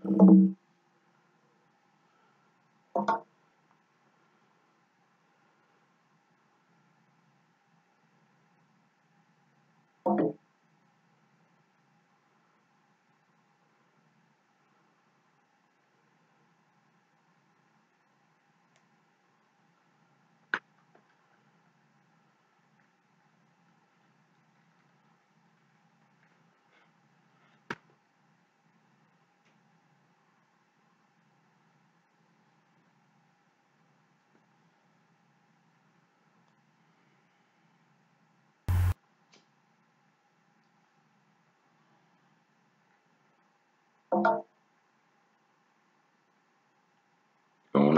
Going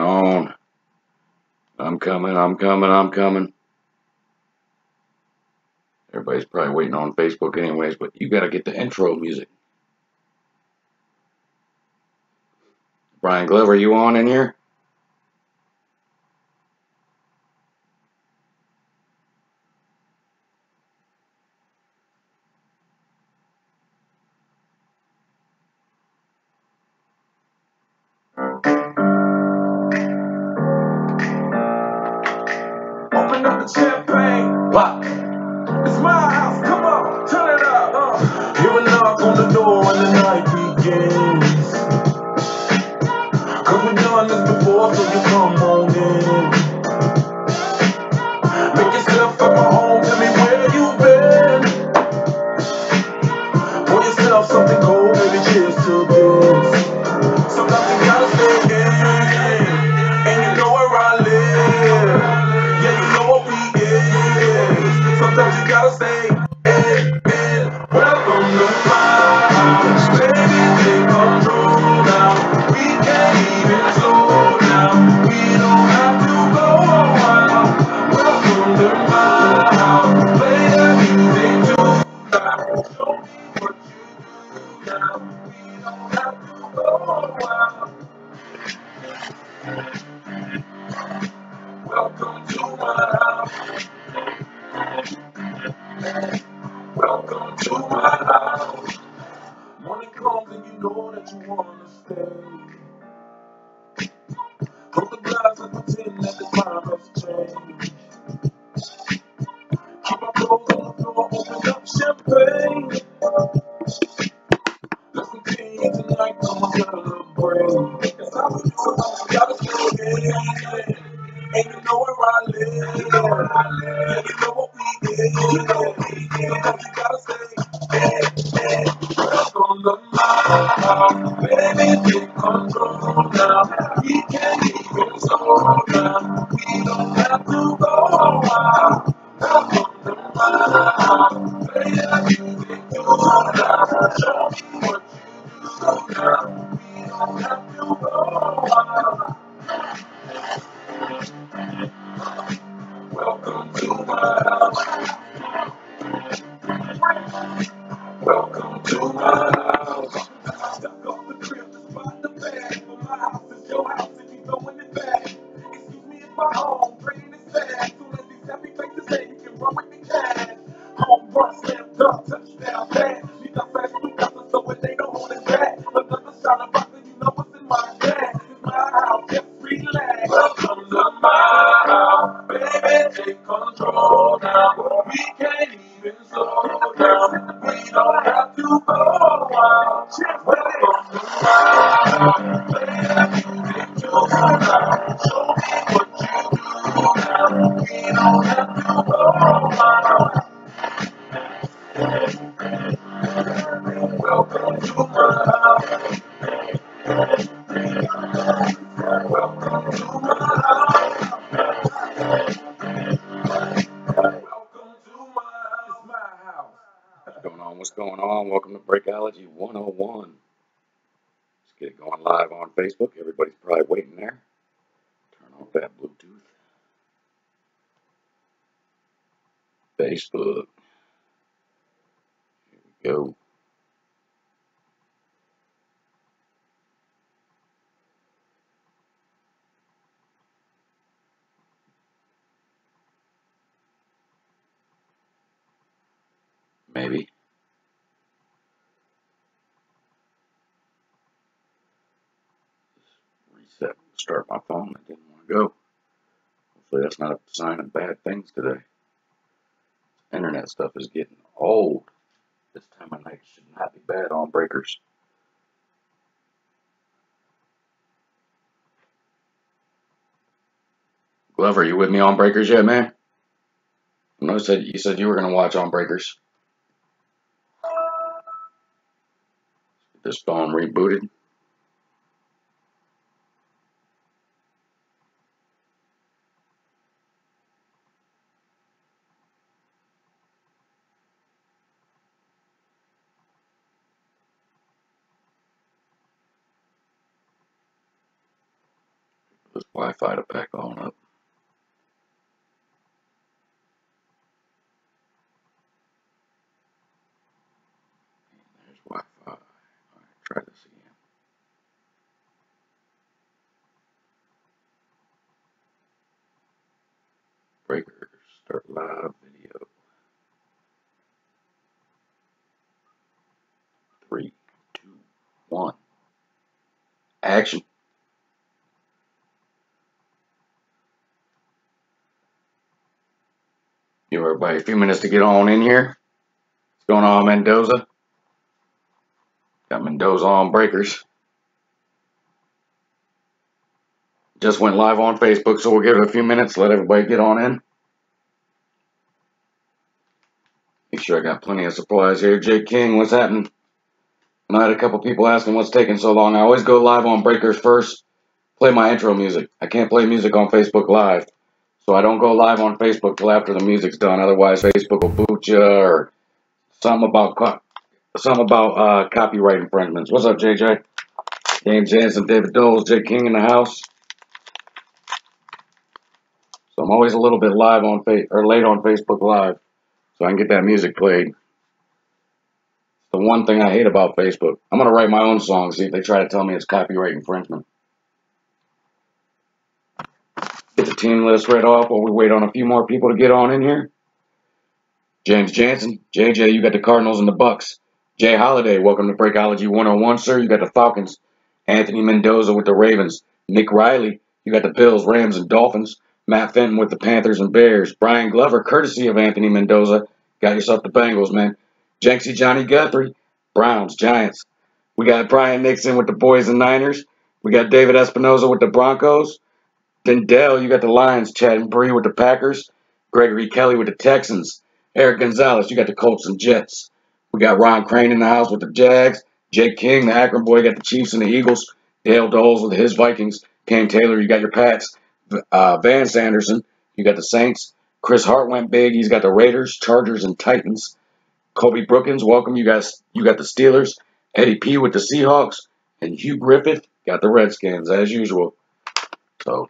on. I'm coming, I'm coming, I'm coming. Everybody's probably waiting on Facebook anyways, but you gotta get the intro music. Brian Glover, you on in here? Open up the champagne. What? It's my house. Come on, turn it up. Hear a knock on the door and the night begins. Cause we've done this before, so you come on in. Make yourself at my home. Tell me where you've been. Pour yourself something cold, baby. Cheers to this. Sometimes you gotta stay in, and you know where I live. Yeah, you know what we is. Sometimes you gotta stay in. Welcome to my house, baby. Take control now. We can't even slow down. We don't have to go a while. Welcome to my house. Play that music too loud. Show me what you do now. We don't have to go a while. Welcome to my house. Welcome to my house. Morning comes and you know that you wanna stay. Close the blinds and pretend that the time has changed. Keep my clothes on the floor, open up champagne. Let's continue tonight, come on, celebrate. That's how we do it. Gotta stay in. And you know where I live. Yeah, you know what we did. Sometimes you gotta stay in. Welcome to my house. Baby, take control now. We can't even slow down. We don't have to go a while. Welcome to my house. Play that music too loud. Show me what you do now. We don't have to go a while. Welcome to my house. Welcome to my house. Stop off the crib to spot the bag. For my house is your house and you throwing it back. Excuse me if my home praying is sad. Soon as these happy faces say you can run with the cash. Home run, slam dunk, touchdown, pass. We got fast, we got us, so it ain't no holding back. Another shot of vodka, you know what's in my bag. It's my house, just relax. Welcome to my house, baby, take control now. We can't even slow down. We don't have to go a while. Welcome to my house, baby, music too loud. Show me what you do now. We don't have to go a while. Welcome to my house. Welcome to my house. Welcome to my house. What's going on? What's going on? Welcome to Breakology 101. Let's get it going live on Facebook. Everybody's probably waiting there. Turn off that Bluetooth. Facebook. Here we go. Maybe. Set to start my phone. I didn't want to go. Hopefully that's not a sign of bad things today. Internet stuff is getting old. This time of night should not be bad on breakers. Glover, you with me on breakers yet, man? No, you said you were gonna watch on breakers. This phone rebooted. This Wi-Fi to back on up. There's Wi-Fi. All right, try this again. Breakers, start live video. 3, 2, 1. Action. Give everybody a few minutes to get on in here. What's going on, Mendoza? Got Mendoza on breakers. Just went live on Facebook, so we'll give it a few minutes, let everybody get on in. Make sure I got plenty of supplies here. Jay King, what's happening? And I had a couple people asking what's taking so long. I always go live on breakers first, play my intro music. I can't play music on Facebook Live, so I don't go live on Facebook till after the music's done. Otherwise, Facebook will boot you or something about copyright infringements. What's up, JJ? James Jansen, David Doles, Jay King in the house. So I'm always a little bit late on Facebook Live, so I can get that music played. The one thing I hate about Facebook. I'm gonna write my own song, see if they try to tell me it's copyright infringement. Get the team list read off while we wait on a few more people to get on in here. James Jansen, JJ, you got the Cardinals and the Bucks. Jay Holiday, welcome to Breakology 101, sir. You got the Falcons. Anthony Mendoza with the Ravens. Nick Riley, you got the Bills, Rams, and Dolphins. Matt Fenton with the Panthers and Bears. Brian Glover, courtesy of Anthony Mendoza. Got yourself the Bengals, man. Jenksy Johnny Guthrie, Browns, Giants. We got Brian Nixon with the Boys and Niners. We got David Espinoza with the Broncos. Then Dell, you got the Lions. Chad and Bree with the Packers. Gregory Kelly with the Texans. Eric Gonzalez, you got the Colts and Jets. We got Ron Crane in the house with the Jags. Jake King, the Akron boy, got the Chiefs and the Eagles. Dale Doles with his Vikings. Kane Taylor, you got your Pats. Van Sanderson, you got the Saints. Chris Hart went big. He's got the Raiders, Chargers, and Titans. Kobe Brookins, welcome. You guys, you got the Steelers. Eddie P with the Seahawks. And Hugh Griffith got the Redskins, as usual. So,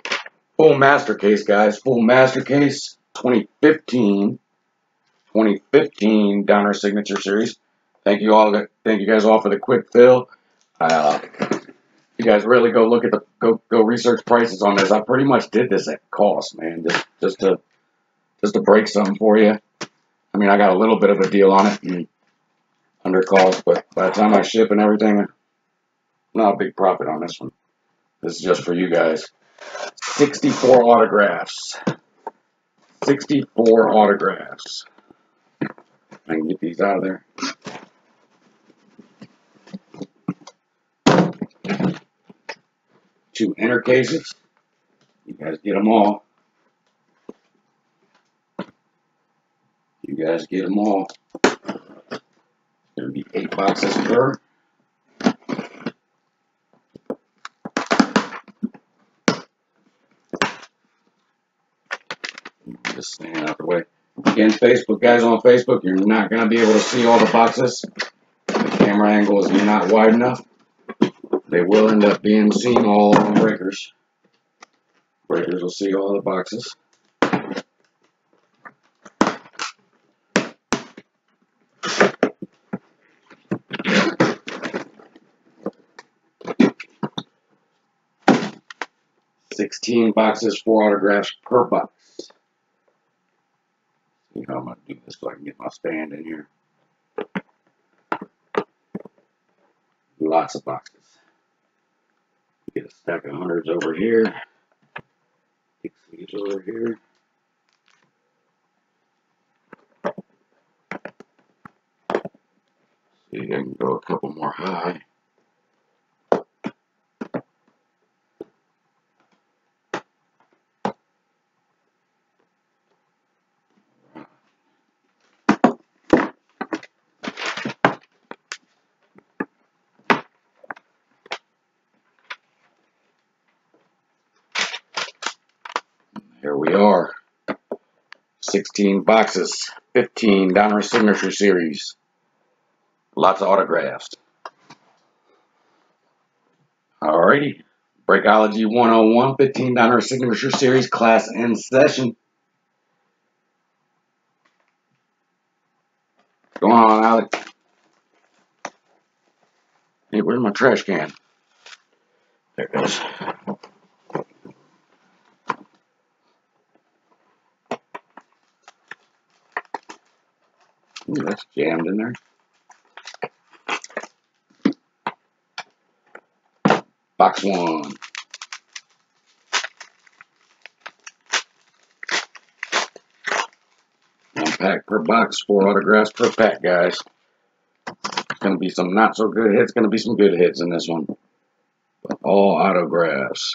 full master case, guys. Full master case 2015 Donruss Signature Series. Thank you guys all for the quick fill. You guys really go look at go research prices on this. I pretty much did this at cost, man, just to break something for you. I mean, I got a little bit of a deal on it and under cost, but by the time I ship and everything, not a big profit on this one. This is just for you guys. 64 autographs. 64 autographs. I can get these out of there. Two inner cases. You guys get them all. You guys get them all. It's going to be 8 boxes per. Just stand out the way. Again, Facebook guys on Facebook, you're not going to be able to see all the boxes. The camera angle is not wide enough. They will end up being seen all on breakers. Breakers will see all the boxes. $16 boxes, 4 autographs per box. See how I'm going to do this so I can get my stand in here. Lots of boxes. Get a stack of hundreds over here. Get these over here. See, I can go a couple more high. Here we are. 16 boxes, 15 Donruss Signature Series. Lots of autographs. Alrighty. Breakology 101, 15 Donruss Signature Series, class in session. Go on, Alec. Hey, where's my trash can? There it goes. Ooh, that's jammed in there. Box 1. One pack per box, 4 autographs per pack, guys. It's going to be some not so good hits, going to be some good hits in this one. But all autographs.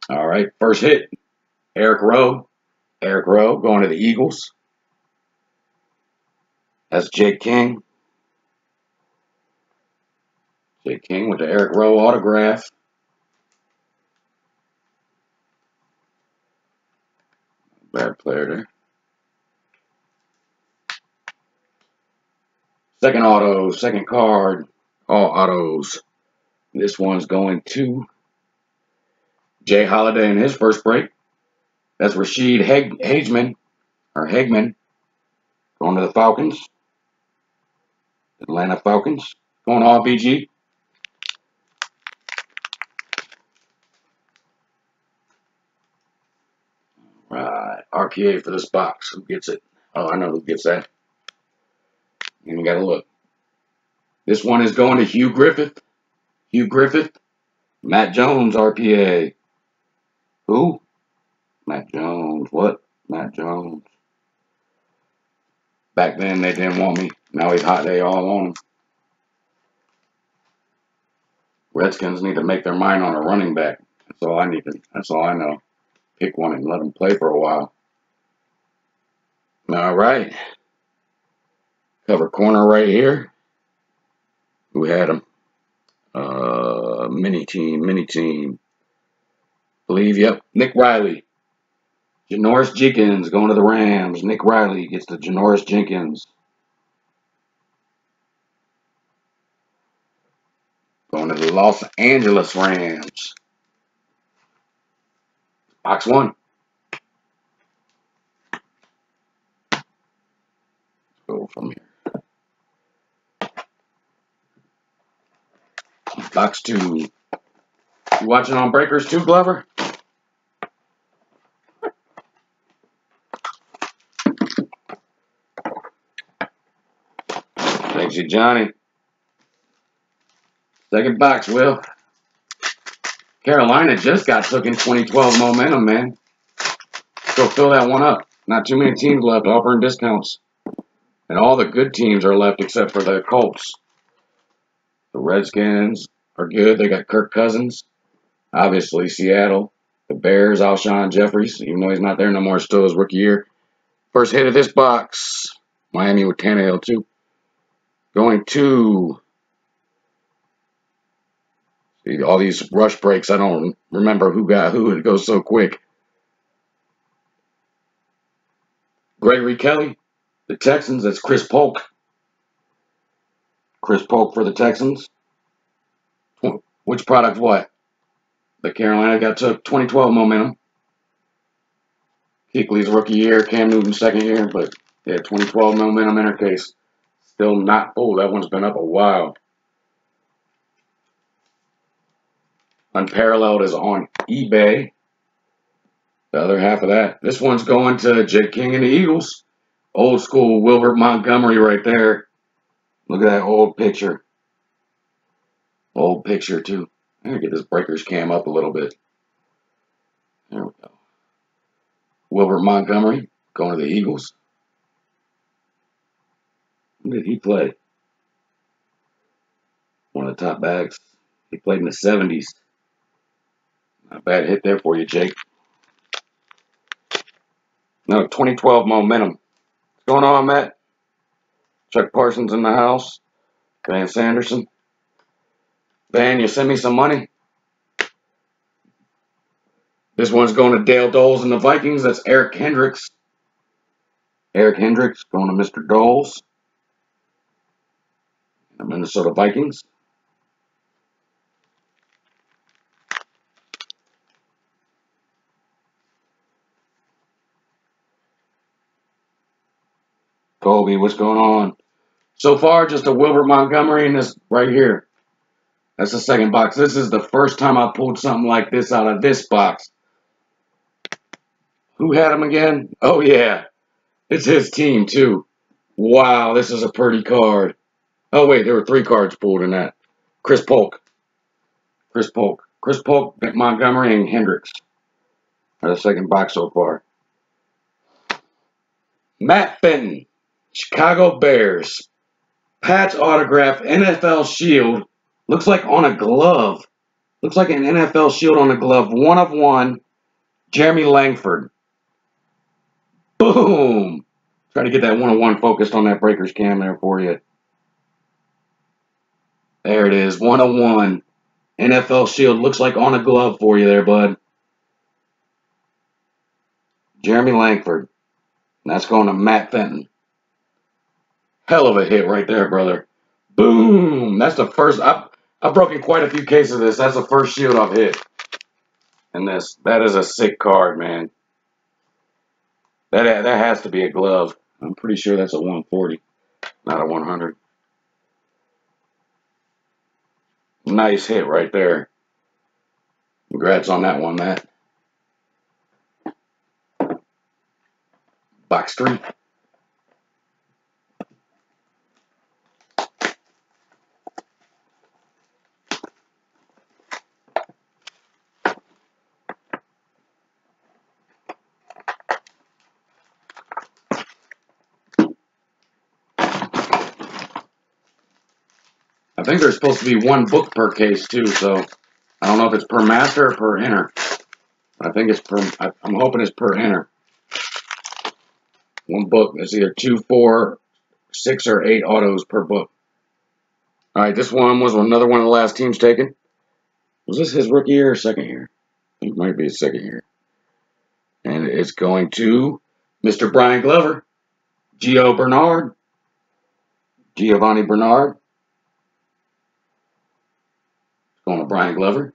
All right, first hit, Eric Rowe. Eric Rowe going to the Eagles. That's Jake King. Jake King with the Eric Rowe autograph. Bad player there. Second auto, second card, all autos. This one's going to Jay Holiday in his first break. That's Rashid Hagman going to the Falcons. Atlanta Falcons going to RBG. Right, RPA for this box. Who gets it? Oh, I know who gets that. You got to look. This one is going to Hugh Griffith. Hugh Griffith. Matt Jones, RPA. Who? Matt Jones. What? Matt Jones. Back then, they didn't want me. Now he's hot. They all want him. Redskins need to make their mind on a running back. That's all I need to. That's all I know. Pick one and let him play for a while. All right. Cover corner right here. Who had him? Mini team. Believe, yep. Nick Riley. Janoris Jenkins going to the Rams. Nick Riley gets the Janoris Jenkins. Going to the Los Angeles Rams. Box 1. Let's go from here. Box 2. You watching on Breakers too, Glover? Thanks you, Johnny. Second box, Will. Carolina just got took in 2012 momentum, man. Go fill that one up. Not too many teams left offering discounts. And all the good teams are left except for the Colts. The Redskins are good. They got Kirk Cousins. Obviously, Seattle. The Bears, Alshon Jeffries. Even though he's not there no more, still his rookie year. First hit of this box. Miami with Tannehill, too. Going to... See, all these rush breaks, I don't remember who got who. It goes so quick. Gregory Kelly. The Texans, that's Chris Polk. Chris Polk for the Texans. Which product what? The Carolina got took 2012 momentum. Kuechly's rookie year, Cam Newton's second year, but yeah, 2012 momentum in her case. Still not full. That one's been up a while. Unparalleled is on eBay. The other half of that. This one's going to Jake King and the Eagles. Old school Wilbert Montgomery right there. Look at that old picture. Old picture, too. I'm going to get this breakers cam up a little bit. There we go. Wilbert Montgomery going to the Eagles. Who did he play? One of the top backs. He played in the 70s. Not a bad hit there for you, Jake. No, 2012 momentum. What's going on, Matt? Chuck Parsons in the house. Van Sanderson. Van, you send me some money? This one's going to Dale Doles and the Vikings. That's Eric Hendricks. Eric Hendricks going to Mr. Doles. The Minnesota Vikings. Kobe, what's going on? So far, just a Wilbert Montgomery and this right here. That's the second box. This is the first time I pulled something like this out of this box. Who had him again? Oh, yeah. It's his team, too. Wow, this is a pretty card. Oh, wait, there were 3 cards pulled in that. Chris Polk. Chris Polk, Montgomery, and Hendricks. The second box so far. Matt Fenton, Chicago Bears. Patch autograph, NFL Shield. Looks like on a glove. Looks like an NFL Shield on a glove. 1 of 1. Jeremy Langford. Boom! Try to get that 1 of 1 focused on that breakers cam there for you. There it is. 1 of 1. NFL Shield looks like on a glove for you there, bud. Jeremy Langford. And that's going to Matt Fenton. Hell of a hit right there, brother. Boom! That's the first. I've broken quite a few cases of this. That's the first Shield I've hit. And that is a sick card, man. That has to be a glove. I'm pretty sure that's a 140, not a 100. Nice hit right there. Congrats on that one, Matt. Box 3. I think there's supposed to be 1 book per case too, so I don't know if it's per master or per inner. I think it's per. I'm hoping it's per inner. 1 book. It's either 2, 4, 6, or 8 autos per book. All right, this one was another one of the last teams taken. Was this his rookie year or second year? It might be his second year. And it's going to Mr. Brian Glover, Gio Bernard, Giovanni Bernard. Going to Brian Glover.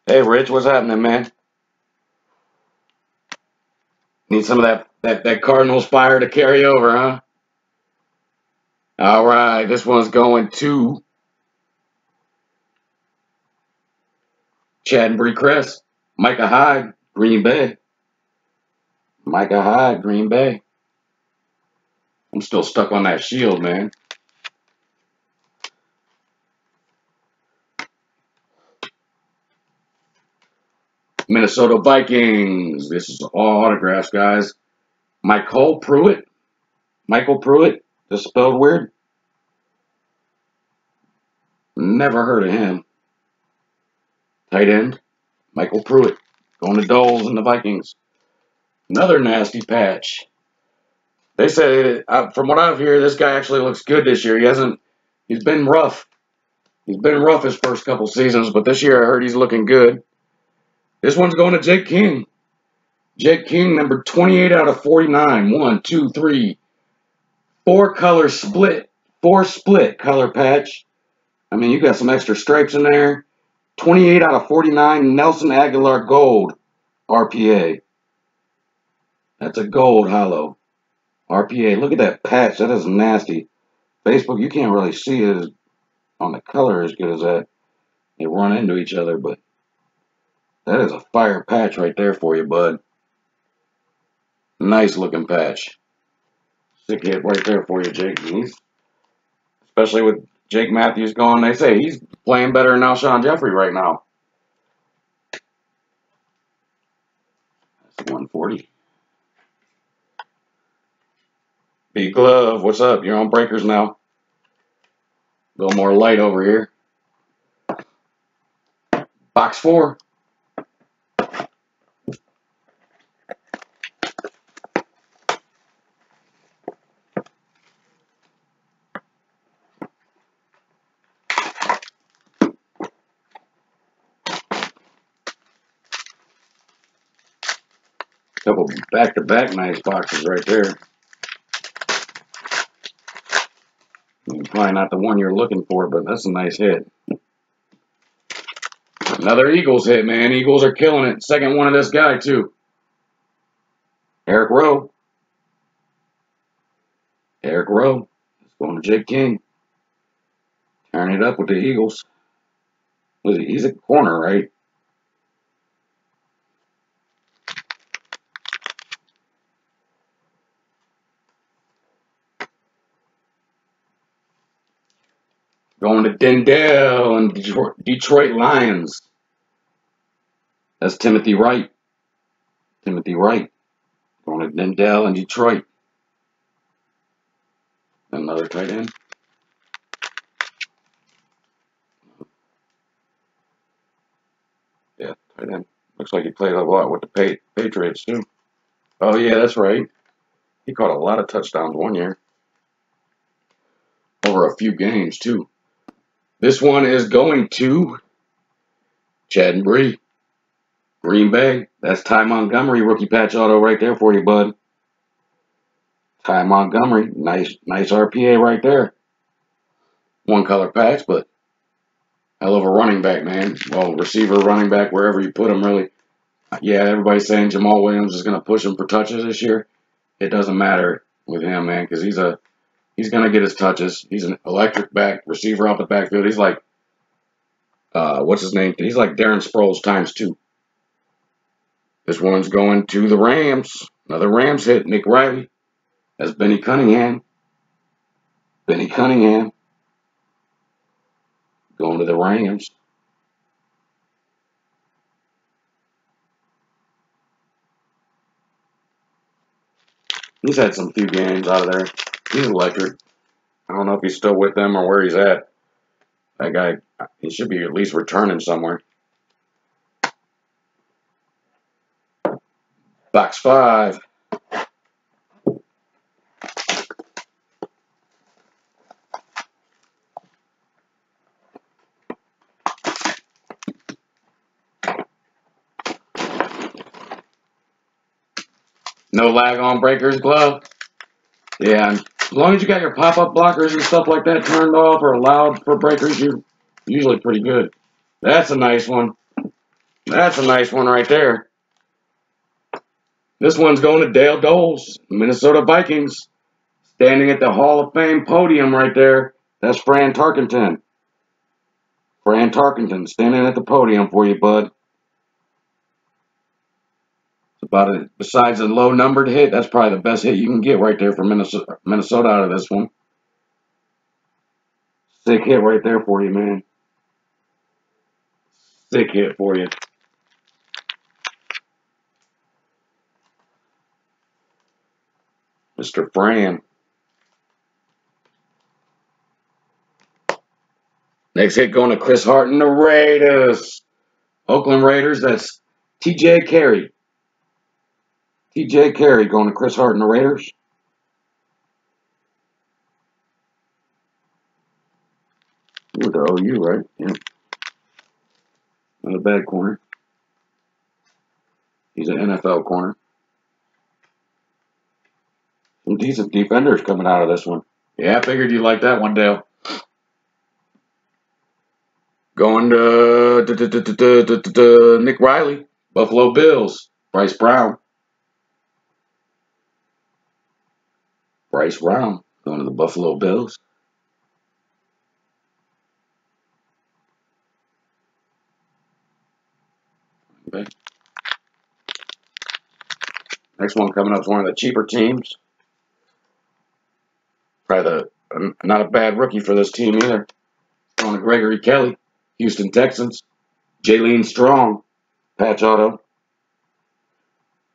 Hey, Rich, what's happening, man? Need some of that Cardinals fire to carry over, huh? All right, this one's going to Chad and Bree Cress, Micah Hyde, Green Bay. Micah Hyde, Green Bay. I'm still stuck on that Shield, man. Minnesota Vikings. This is all autographs, guys. Michael Pruitt. Just spelled weird. Never heard of him. Tight end. Michael Pruitt. Going to Doles and the Vikings. Another nasty patch. They said, from what I've heard, this guy actually looks good this year. He's been rough. He's been rough his first couple seasons, but this year I heard he's looking good. This one's going to Jake King. Jake King, number 28 out of 49. 1, 2, 3. 4 color split. 4 split color patch. I mean, you got some extra stripes in there. 28 out of 49. Nelson Aguilar Gold. RPA. That's a gold hollow. RPA. Look at that patch. That is nasty. Facebook, you can't really see it on the color as good as that. They run into each other, but that is a fire patch right there for you, bud. Nice looking patch. Sick hit right there for you, Jake. Especially with Jake Matthews gone, they say he's playing better than Alshon Jeffrey right now. That's 140. Big Glove, what's up? You're on breakers now. A little more light over here. Box 4. Couple back-to-back nice boxes right there. Probably not the one you're looking for, but that's a nice hit. Another Eagles hit, man. Eagles are killing it. Second one of this guy, too. Eric Rowe. Eric Rowe. It's going to Jake King. Tearing it up with the Eagles. What is he? He's a corner, right? Going to Dendell and Detroit Lions. That's Timothy Wright. Timothy Wright. Going to Dendell and Detroit. Another tight end. Yeah, tight end. Looks like he played a lot with the Patriots, too. Oh, yeah, that's right. He caught a lot of touchdowns one year. Over a few games, too. This one is going to Chad and Bree. Green Bay. That's Ty Montgomery rookie patch auto right there for you, bud. Ty Montgomery. Nice RPA right there. One color patch, but hell of a running back, man. Well, receiver, running back, wherever you put him, really. Yeah, everybody's saying Jamal Williams is going to push him for touches this year. It doesn't matter with him, man, because he's going to get his touches. He's an electric back receiver off the backfield. He's like, what's his name? He's like Darren Sproles times 2. This one's going to the Rams. Another Rams hit. Nick Riley. That's Benny Cunningham. Benny Cunningham. Going to the Rams. He's had some few games out of there. He's electric. I don't know if he's still with them or where he's at. That guy, he should be at least returning somewhere. Box 5. No lag on breakers, glove. Yeah, as long as you got your pop-up blockers and stuff like that turned off or allowed for breakers, you're usually pretty good. That's a nice one. That's a nice one right there. This one's going to Dale Doles, Minnesota Vikings. Standing at the Hall of Fame podium right there. That's Fran Tarkenton. Fran Tarkenton standing at the podium for you, bud. About it. Besides a low numbered hit, that's probably the best hit you can get right there for Minnesota out of this one. Sick hit right there for you, man. Sick hit for you. Mr. Fran. Next hit going to Chris Hart and the Raiders. Oakland Raiders, that's T.J. Carey. T.J. Carey going to Chris Hart and the Raiders. With the OU, right? Yeah. Not a bad corner. He's an NFL corner. Some decent defenders coming out of this one. Yeah, I figured you liked that one, Dale. Going to Nick Riley, Buffalo Bills. Bryce Brown. Bryce Brown going to the Buffalo Bills. Okay. Next one coming up is one of the cheaper teams. Probably not a bad rookie for this team either. Going to Gregory Kelly, Houston Texans. Jaylene Strong, patch auto.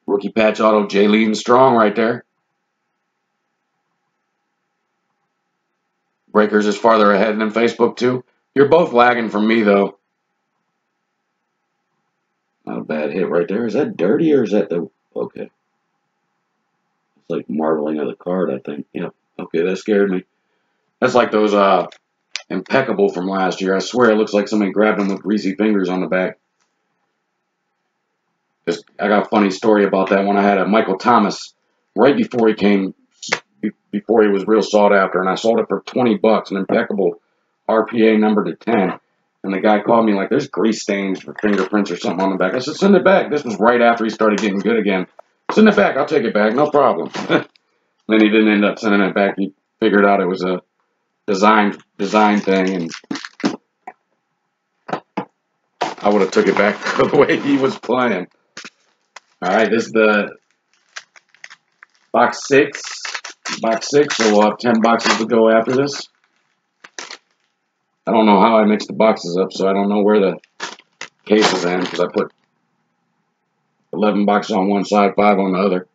Rookie patch auto, Jaylene Strong right there. Breakers is farther ahead than Facebook too. You're both lagging from me though. Not a bad hit right there. Is that dirty or is that the... Okay. It's like marbling of the card, I think. Yep. Okay, that scared me. That's like those impeccable from last year. I swear it looks like somebody grabbed them with greasy fingers on the back. I got a funny story about that when I had a Michael Thomas right before before he was real sought after, and I sold it for $20, an impeccable RPA number to 10. And the guy called me like, there's grease stains or fingerprints or something on the back. I said, send it back. This was right after he started getting good again. Send it back. I'll take it back. No problem. Then he didn't end up sending it back. He figured out it was a design thing, and I would have took it back the way he was playing. All right, this is the box 6. Box 6, so we'll have 10 boxes to go after this. I don't know how I mixed the boxes up, so I don't know where the case is in, because I put 11 boxes on one side, 5 on the other.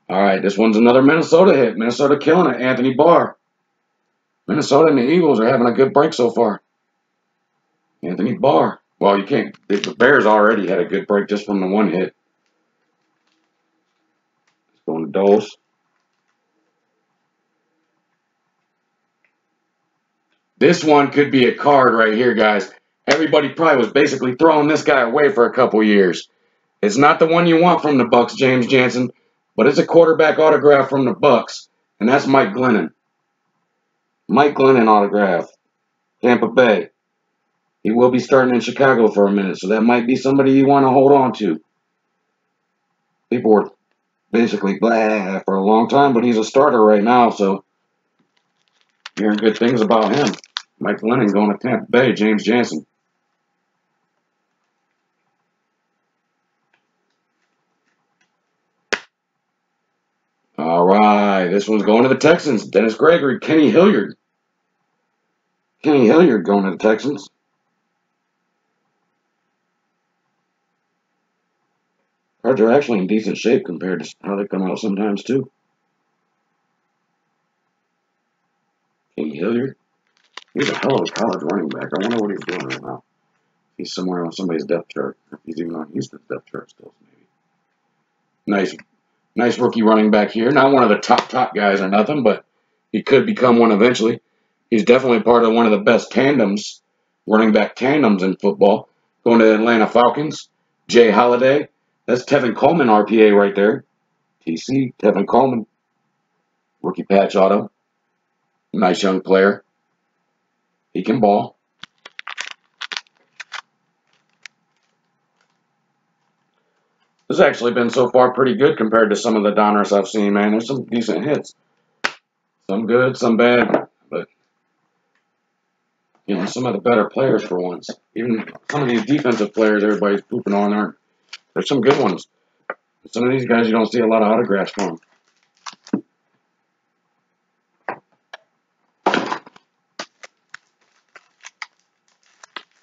All right, this one's another Minnesota hit. Minnesota killing it. Anthony Barr. Minnesota and the Eagles are having a good break so far. Anthony Barr. Well, you can't. The Bears already had a good break just from the one hit. It's going to Doles. This one could be a card right here, guys. Everybody probably was basically throwing this guy away for a couple years. It's not the one you want from the Bucks, James Jansen, but it's a quarterback autograph from the Bucks, and that's Mike Glennon. Mike Glennon autograph, Tampa Bay. He will be starting in Chicago for a minute, so that might be somebody you want to hold on to. People were basically blah for a long time, but he's a starter right now, so hearing good things about him. Mike Glennon going to Tampa Bay, James Jansen. All right, this one's going to the Texans. Dennis Gregory, Kenny Hilliard. Kenny Hilliard going to the Texans. Cards are actually in decent shape compared to how they come out sometimes, too. Kenny Hilliard. He's a hell of a college running back. I wonder what he's doing right now. He's somewhere on somebody's depth chart. He's even on Houston's depth chart still, maybe. Nice rookie running back here. Not one of the top guys or nothing, but he could become one eventually. He's definitely part of one of the best tandems, running back tandems in football. Going to Atlanta Falcons, Jay Holiday. That's Tevin Coleman RPA right there. TC, Tevin Coleman. Rookie patch auto. Nice young player. He can ball. This has actually been so far pretty good compared to some of the Donruss I've seen, man. There's some decent hits. Some good, some bad, but you know, some of the better players for once. Even some of these defensive players everybody's pooping on aren't. There's some good ones. Some of these guys you don't see a lot of autographs from.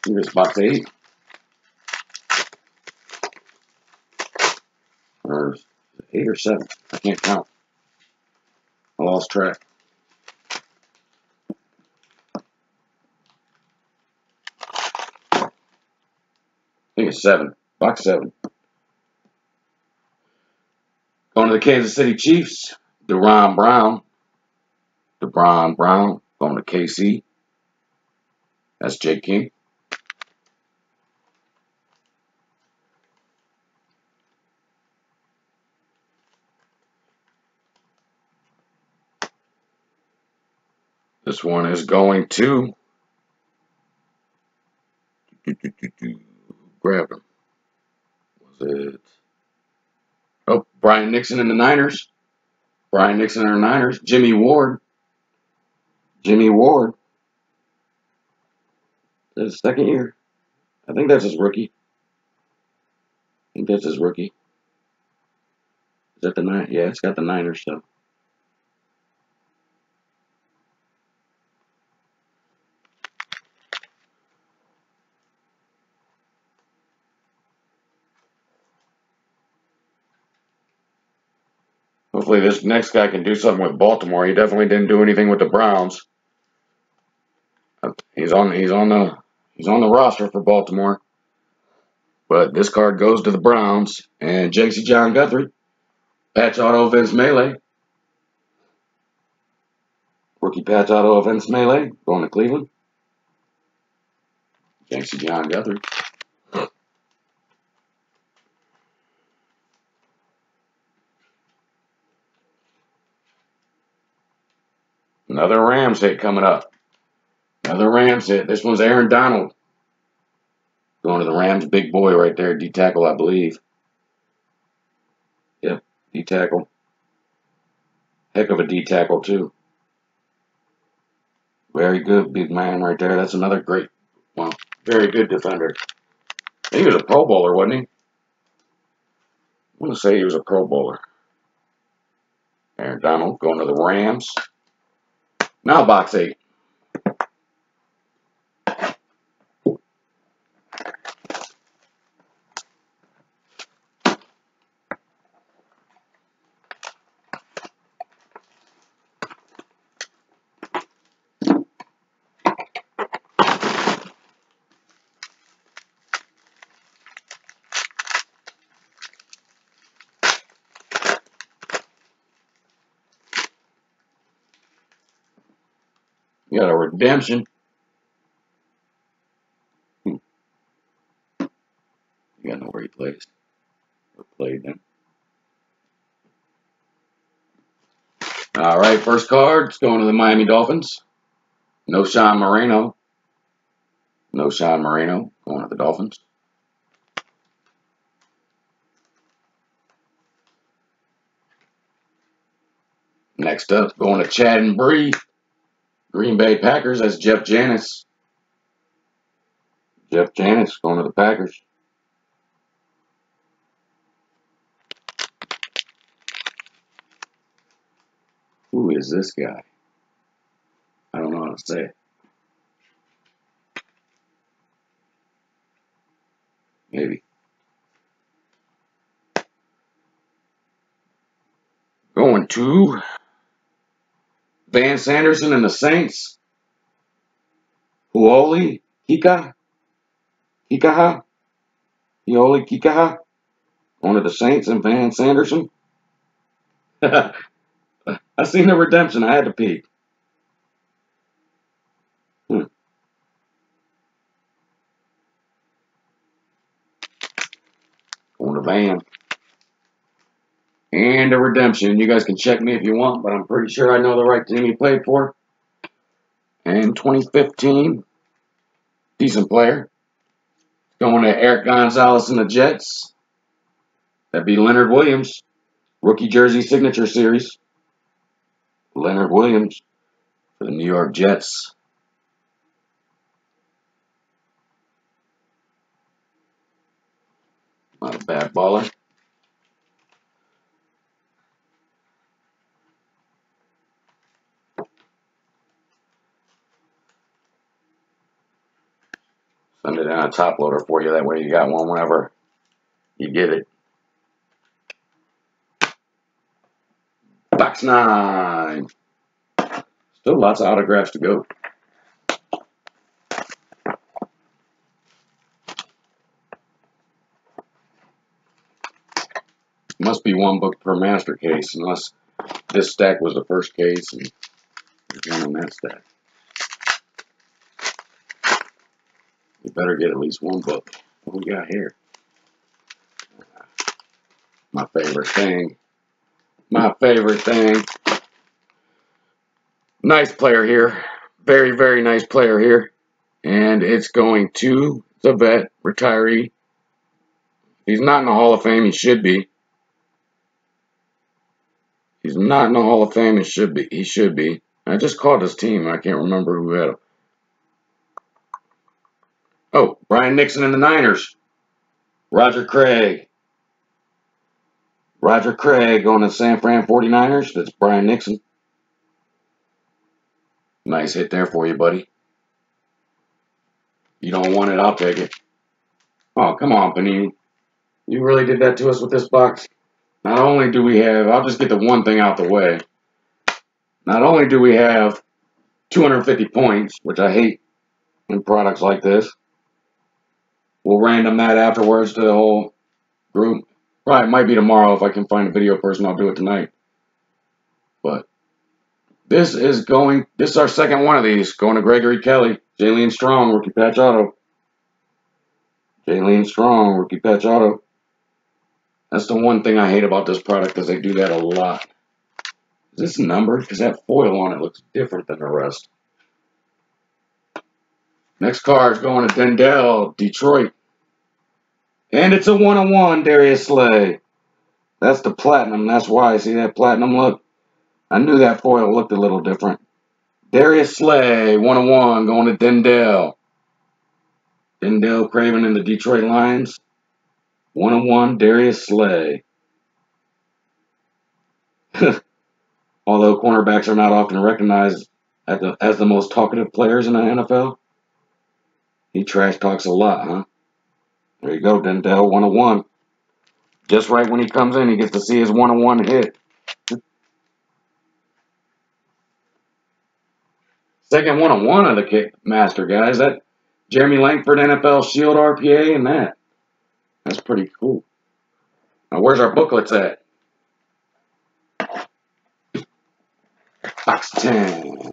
Here's box 8. Or 8 or 7. I can't count. I lost track. I think it's 7. Box 7. Going to the Kansas City Chiefs. Deron Brown. DeBron Brown. Going to KC. That's Jake King. This one is going to grab him. Was it? Oh, Brian Nixon and the Niners. Brian Nixon and the Niners. Jimmy Ward. Jimmy Ward. That's his second year. I think that's his rookie. that the nine? Yeah, it's got the Niners stuff. Hopefully this next guy can do something with Baltimore. He definitely didn't do anything with the Browns. He's on the roster for Baltimore. But this card goes to the Browns. And JC John Guthrie. Patch auto Vince Melee. Rookie patch auto Vince Melee. Going to Cleveland. JC John Guthrie. Another Rams hit coming up. Another Rams hit. This one's Aaron Donald. Going to the Rams. Big boy right there. D-tackle, I believe. Yep, D-tackle. Heck of a D-tackle, too. Very good big man right there. That's another great, well, very good defender. He was a Pro Bowler, wasn't he? I want to say he was a Pro Bowler. Aaron Donald going to the Rams. Now box 8. You got a redemption. You got no where he plays. Or played them. All right, first card. It's going to the Miami Dolphins. No Sean Moreno. No Sean Moreno. Going to the Dolphins. Next up, going to Chad and Bree. Green Bay Packers. That's Jeff Janis. Jeff Janis going to the Packers. Who is this guy? I don't know how to say it. Maybe. Going to Van Sanderson and the Saints. Huoli Kikaha. Kikaha. Huoli Kikaha. Going to the Saints and Van Sanderson. I seen the redemption. I had to peek. Going to Van. And a redemption. You guys can check me if you want, but I'm pretty sure I know the right team he played for. And 2015. Decent player. Going to Eric Gonzalez and the Jets. That'd be Leonard Williams. Rookie jersey signature series. Leonard Williams for the New York Jets. Not a bad baller. Send it in a top loader for you. That way you got one whenever you get it. Box 9. Still lots of autographs to go. Must be one book per master case, unless this stack was the first case and there's one in that stack. You better get at least one book. What we got here? My favorite thing. My favorite thing. Nice player here. Very, very nice player here. And it's going to the vet, retiree. He's not in the Hall of Fame. He should be. He's not in the Hall of Fame. He should be. He should be. I just called his team. I can't remember who had him. Oh, Brian Nixon and the Niners. Roger Craig. Roger Craig going to San Fran 49ers. That's Brian Nixon. Nice hit there for you, buddy. You don't want it, I'll take it. Oh, come on, Panini. You really did that to us with this box? Not only do we have, I'll just get the one thing out the way. Not only do we have 250 points, which I hate in products like this. We'll random that afterwards to the whole group. Probably might be tomorrow if I can find a video person. I'll do it tonight. But this is our second one of these. Going to Gregory Kelly. Jaylene Strong, rookie patch auto. Jaylene Strong, rookie patch auto. That's the one thing I hate about this product, because they do that a lot. Is this numbered? Because that foil on it looks different than the rest. Next card is going to Dendell, Detroit. And it's a 1-on-1, Darius Slay. That's the platinum. That's why. See that platinum look? I knew that foil looked a little different. Darius Slay, 1-on-1, going to Dendell. Dendell Craven and the Detroit Lions. 1-on-1, Darius Slay. Although cornerbacks are not often recognized as the most talkative players in the NFL, he trash talks a lot, huh? There you go, Dendell, 1-on-1. Just right when he comes in, he gets to see his 1-on-1 hit. Second 1-on-1 of the kick master, guys. That Jeremy Langford NFL Shield RPA and that. That's pretty cool. Now, where's our booklets at? Box 10.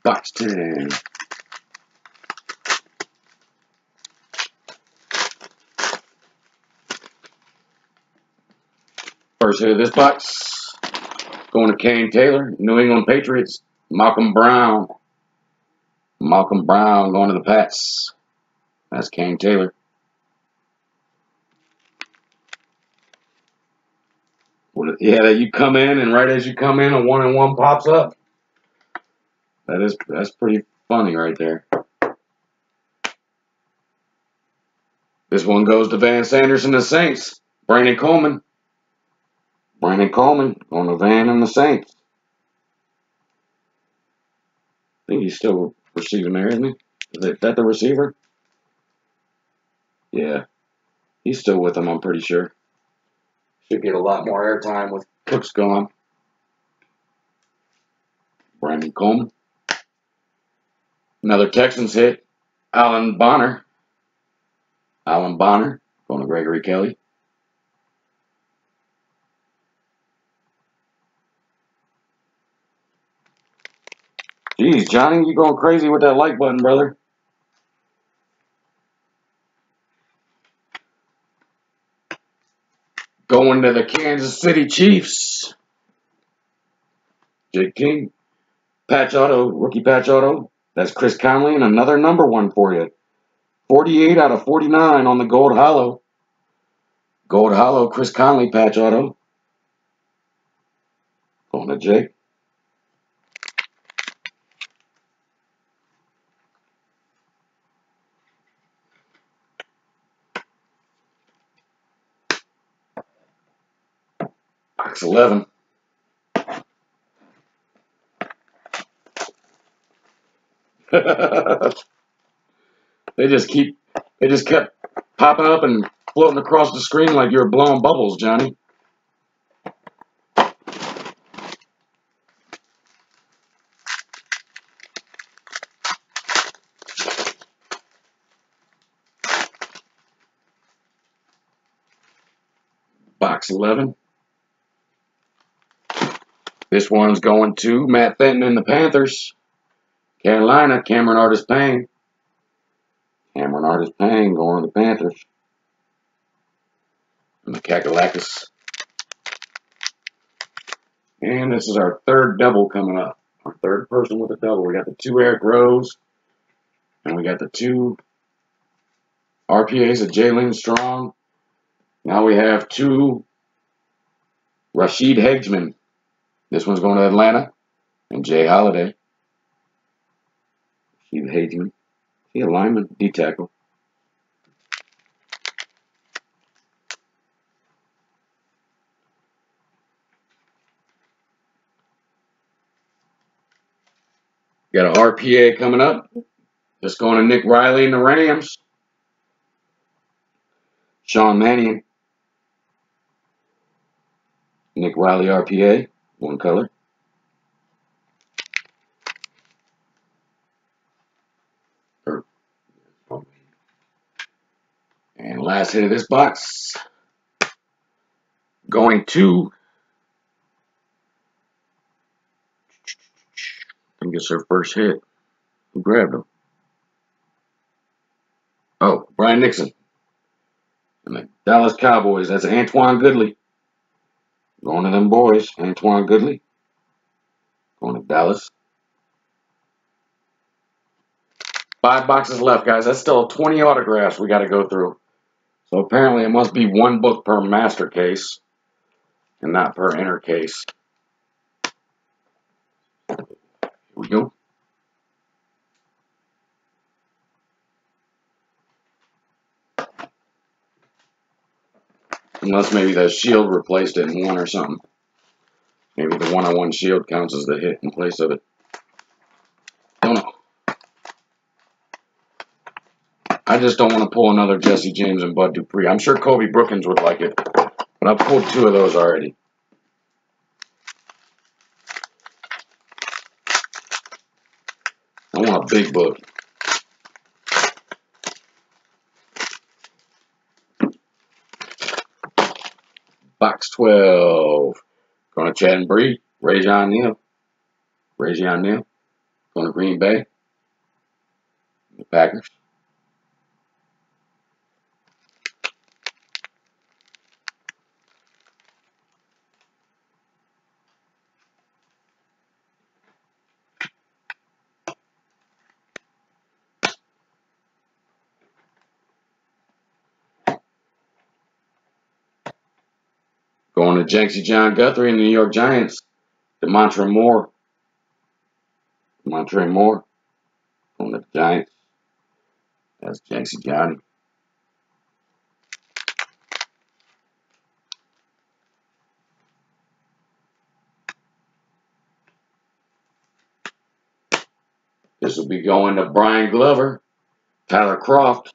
Box 10. First hit of this box. Going to Kane Taylor, New England Patriots. Malcolm Brown. Malcolm Brown going to the Pats. That's Kane Taylor. Yeah, you come in, and right as you come in, a 1-on-1 pops up. That's pretty funny right there. This one goes to Van Sanders and the Saints. Brandon Coleman. Brandon Coleman going to Van and the Saints. I think he's still receiving there, isn't he? Is that the receiver? Yeah. He's still with them, I'm pretty sure. Should get a lot more airtime with Cooks gone. Brandon Coleman. Another Texans hit. Alan Bonner. Alan Bonner going to Gregory Kelly. Jeez, Johnny, you going crazy with that like button, brother. Going to the Kansas City Chiefs. Jake King. Patch auto, rookie patch auto. That's Chris Conley and another number one for you. 48 out of 49 on the Gold Hollow. Gold Hollow, Chris Conley patch auto. Going to Jake. Box 11. They just kept popping up and floating across the screen like you were blowing bubbles, Johnny. Box 11. This one's going to Matt Fenton and the Panthers. Carolina, Cameron Artis-Payne. Cameron Artis-Payne going to the Panthers. And the Kakalakis. And this is our third double coming up. Our third person with a double. We got the 2 Eric Rose. And we got the 2 RPAs of Jaylene Strong. Now we have 2 Rashid Hedgeman. This one's going to Atlanta. And Jay Holiday. He's hating. He a lineman, D tackle. Got an RPA coming up. Just going to Nick Riley and the Rams. Sean Mannion. Nick Riley RPA. One color. And last hit of this box. Going to. I think it's her first hit. Who grabbed him? Oh, Brian Nixon. And the Dallas Cowboys. That's Antoine Goodley. Going to them boys. Antoine Goodley. Going to Dallas. 5 boxes left, guys. That's still 20 autographs we got to go through. So apparently it must be 1 book per master case and not per inner case. Here we go. Unless maybe the shield replaced it in one or something. Maybe the 101 shield counts as the hit in place of it. Don't know. I just don't want to pull another Jesse James and Bud Dupree. I'm sure Kobe Brookins would like it, but I've pulled 2 of those already. I want a big book. Box 12. Going to Chad and Bree. Rajon Neal. Rajon Neal. Going to Green Bay. The Packers. Going to Jenksy John Guthrie and the New York Giants. Demontre Moore. Demontre Moore. Going to the Giants. That's Jenksy Johnny. This will be going to Brian Glover. Tyler Croft.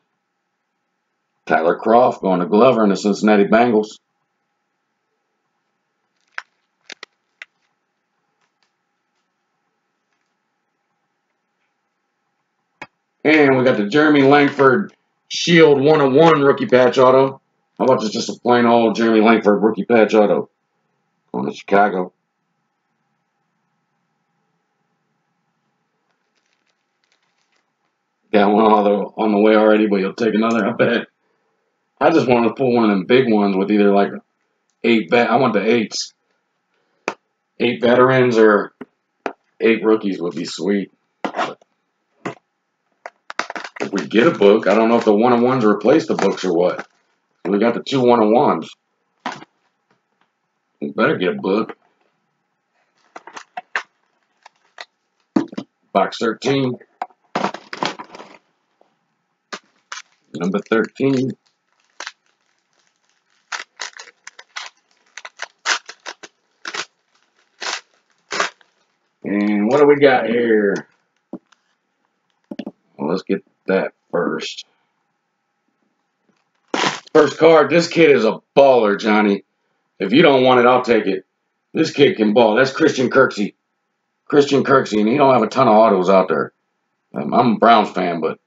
Tyler Croft going to Glover and the Cincinnati Bengals. And we got the Jeremy Langford Shield 101 rookie patch auto. How about just a plain old Jeremy Langford rookie patch auto? Going to Chicago. Got one on the way already, but you'll take another, I bet. I just wanted to pull one of them big ones with either like 8 I want the 8s. 8 veterans or 8 rookies would be sweet. If we get a book, I don't know if the 101s replace the books or what. We got the 2 101s. We better get a book. Box 13. Number 13. And what do we got here? Well, let's get that first. First card. This kid is a baller, Johnny. If you don't want it, I'll take it. This kid can ball. That's Christian Kirksey. Christian Kirksey, and he don't have a ton of autos out there. I'm a Browns fan, but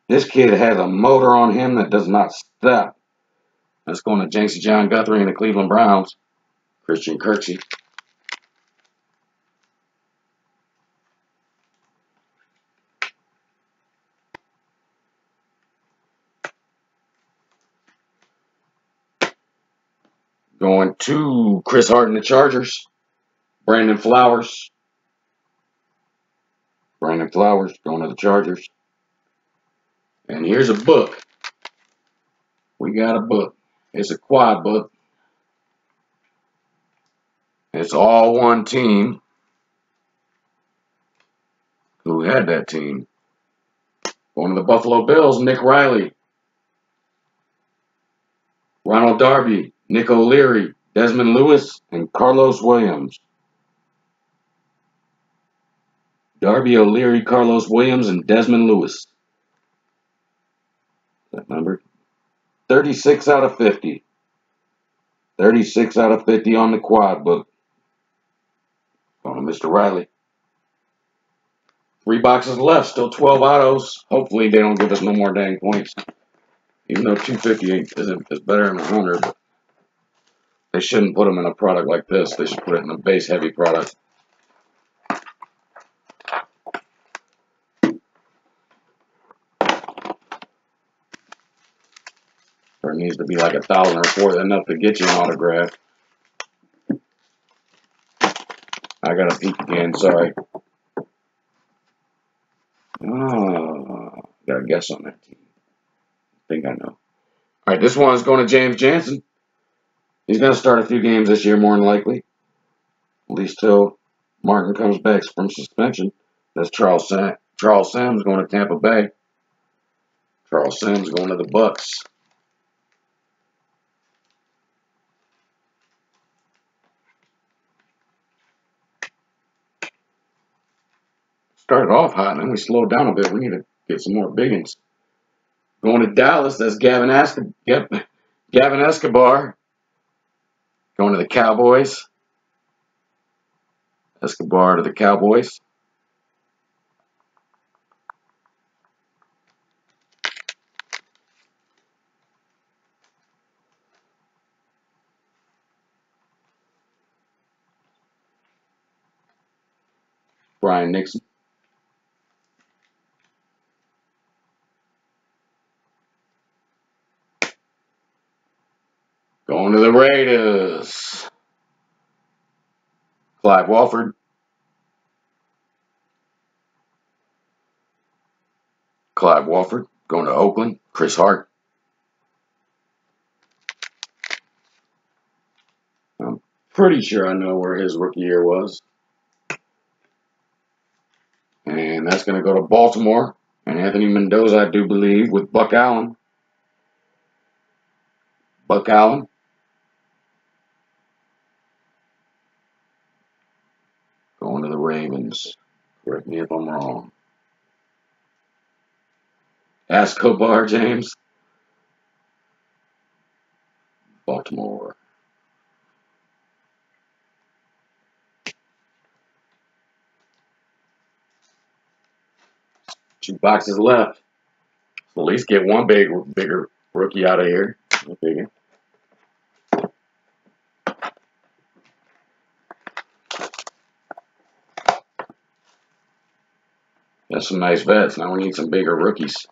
this kid has a motor on him that does not stop. That's going to Jenksy John Guthrie and the Cleveland Browns. Christian Kirksey. Going to Chris Hart and the Chargers. Brandon Flowers. Brandon Flowers going to the Chargers. And here's a book. We got a book. It's a quad book. It's all one team. Who had that team? Going to the Buffalo Bills, Nick Riley, Ronald Darby, Nick O'Leary, Desmond Lewis, and Carlos Williams. Darby, O'Leary, Carlos Williams, and Desmond Lewis. That number? 36 out of 50. 36 out of 50 on the quad book. Going to Mr. Riley. 3 boxes left. Still 12 autos. Hopefully they don't give us no more dang points. Even though 250 is better than 100. But they shouldn't put them in a product like this. They should put it in a base heavy product. There needs to be like 1,000 or 4 enough to get you an autograph. I gotta peek again, sorry. Gotta guess on that team. I think I know. Alright, this one's going to James Jansen. He's gonna start a few games this year, more than likely. At least till Martin comes back from suspension. That's Charles Sam. Charles Sam's going to Tampa Bay. Charles Sam's going to the Bucks. Started off hot, and then we slowed down a bit. We need to get some more biggins. Going to Dallas, that's Gavin Escobar. Going to the Cowboys. Escobar to the Cowboys. Brian Nixon. Going to the Raiders. Clive Walford. Clive Walford. Going to Oakland. Chris Hart. I'm pretty sure I know where his rookie year was. And that's going to go to Baltimore. And Anthony Mendoza, I do believe, with Buck Allen. Buck Allen. Going to the Ravens. Correct me if I'm wrong. Escobar, James. Baltimore. 2 boxes left. So at least get one bigger rookie out of here. I figure. That's some nice vets. Now we need some bigger rookies.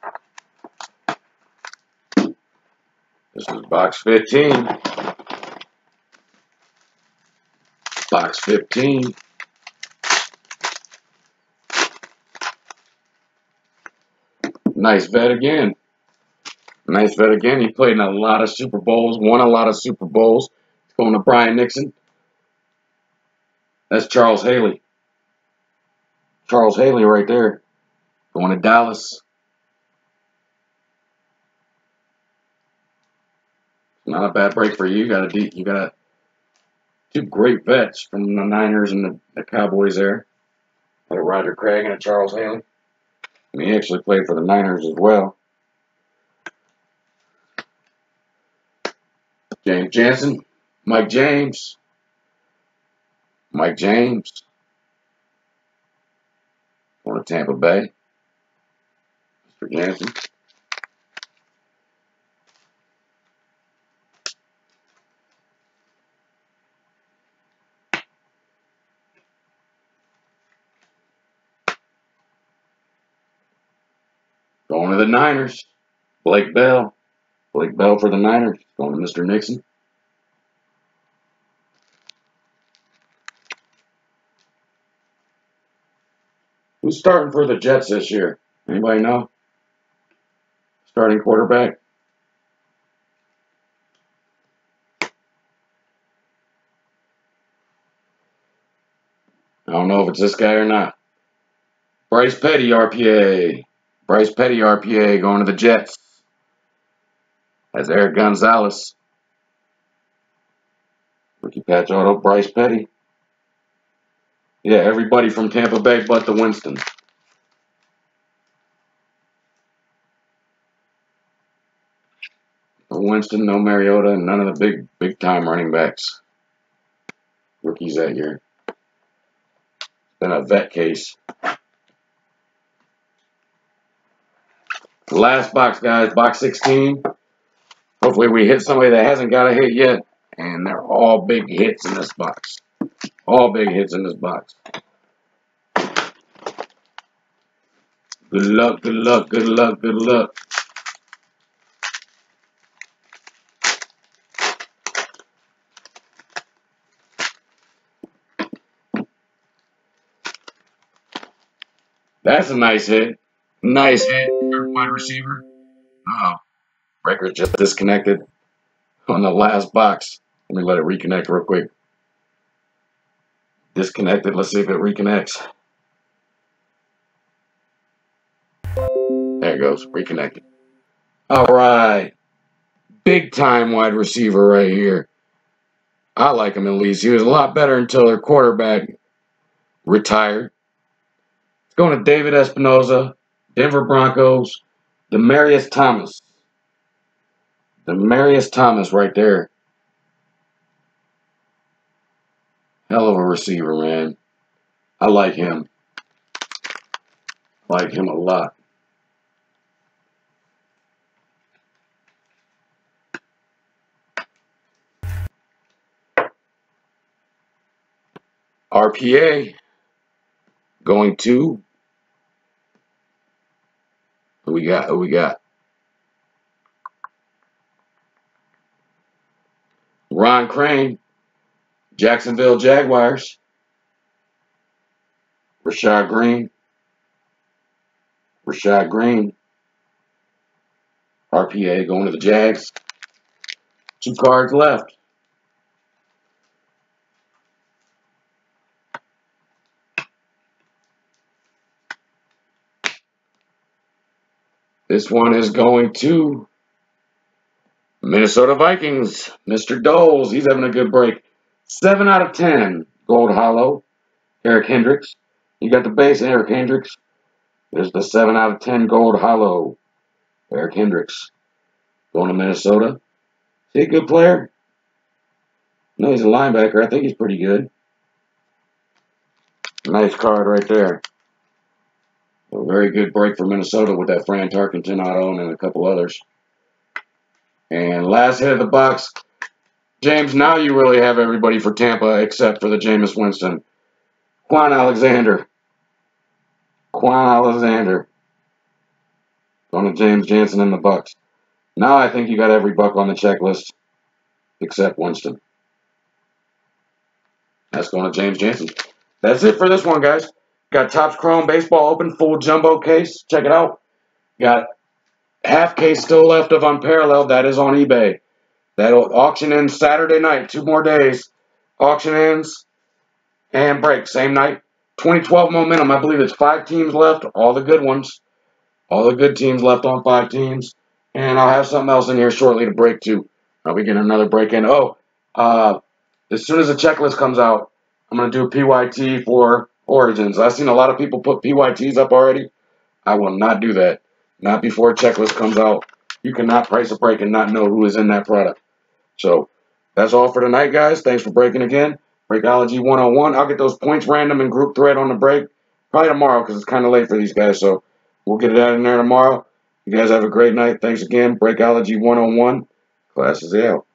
This is box 15. Box 15. Nice vet again. Nice vet again. He played in a lot of Super Bowls, won a lot of Super Bowls. It's going to Brian Nixon. That's Charles Haley. Charles Haley right there. Going to Dallas. Not a bad break for you. You got 2 great vets from the Niners and the Cowboys there. Like a Roger Craig and a Charles Haley. And he actually played for the Niners as well. James Jansen. Mike James. Mike James. Going to Tampa Bay. Mr. Jansen. Going to the Niners. Blake Bell. Blake Bell for the Niners. Going to Mr. Nixon. Who's starting for the Jets this year? Anybody know? Starting quarterback? I don't know if it's this guy or not. Bryce Petty, RPA. Bryce Petty, RPA, going to the Jets. That's Eric Gonzalez. Rookie patch auto, Bryce Petty. Yeah, everybody from Tampa Bay but the Winston. No Winston, no Mariota, and none of the big time running backs. Rookies that year. Then a vet case. Last box, guys, box 16. Hopefully we hit somebody that hasn't got a hit yet. And they're all big hits in this box. All big hits in this box. Good luck, good luck, good luck, good luck. That's a nice hit. Nice hit. Wide receiver. Uh-oh. Breaker just disconnected on the last box. Let me let it reconnect real quick. Disconnected. Let's see if it reconnects. There it goes. Reconnected. All right. Big time wide receiver right here. I like him at least. He was a lot better until their quarterback retired. It's going to David Espinoza, Denver Broncos, Demaryius Thomas. Demaryius Thomas right there. Hell of a receiver, man. I like him. I like him a lot. RPA going to who we got? Who we got? Ron Crane, Jacksonville Jaguars. Rashad Green. Rashad Green. RPA going to the Jags. 2 cards left. This one is going to Minnesota Vikings. Mr. Doles, he's having a good break. 7 out of 10. Gold Hollow. Eric Hendricks. You got the base, Eric Hendricks. There's the 7 out of 10 Gold Hollow. Eric Hendricks. Going to Minnesota. Is he a good player? No, he's a linebacker. I think he's pretty good. Nice card right there. A very good break for Minnesota with that Fran Tarkenton auto and a couple others. And last hit of the box. James, now you really have everybody for Tampa except for the Jameis Winston. Quan Alexander. Quan Alexander. Going to James Jansen and the Bucks. Now I think you got every buck on the checklist except Winston. That's going to James Jansen. That's it for this one, guys. Got Topps Chrome Baseball Open full jumbo case. Check it out. Got half case still left of Unparalleled. That is on eBay. That'll auction in Saturday night. 2 more days. Auction ends and break same night. 2012 Momentum. I believe it's 5 teams left. All the good ones. All the good teams left on 5 teams. And I'll have something else in here shortly to break too. I'll be getting another break in. As soon as the checklist comes out, I'm going to do a PYT for Origins. I've seen a lot of people put PYTs up already. I will not do that. Not before a checklist comes out. You cannot price a break and not know who is in that product. So, that's all for tonight, guys. Thanks for breaking again. Breakology 101. I'll get those points random and group thread on the break. Probably tomorrow because it's kind of late for these guys. So, we'll get it out in there tomorrow. You guys have a great night. Thanks again. Breakology 101. Class is out.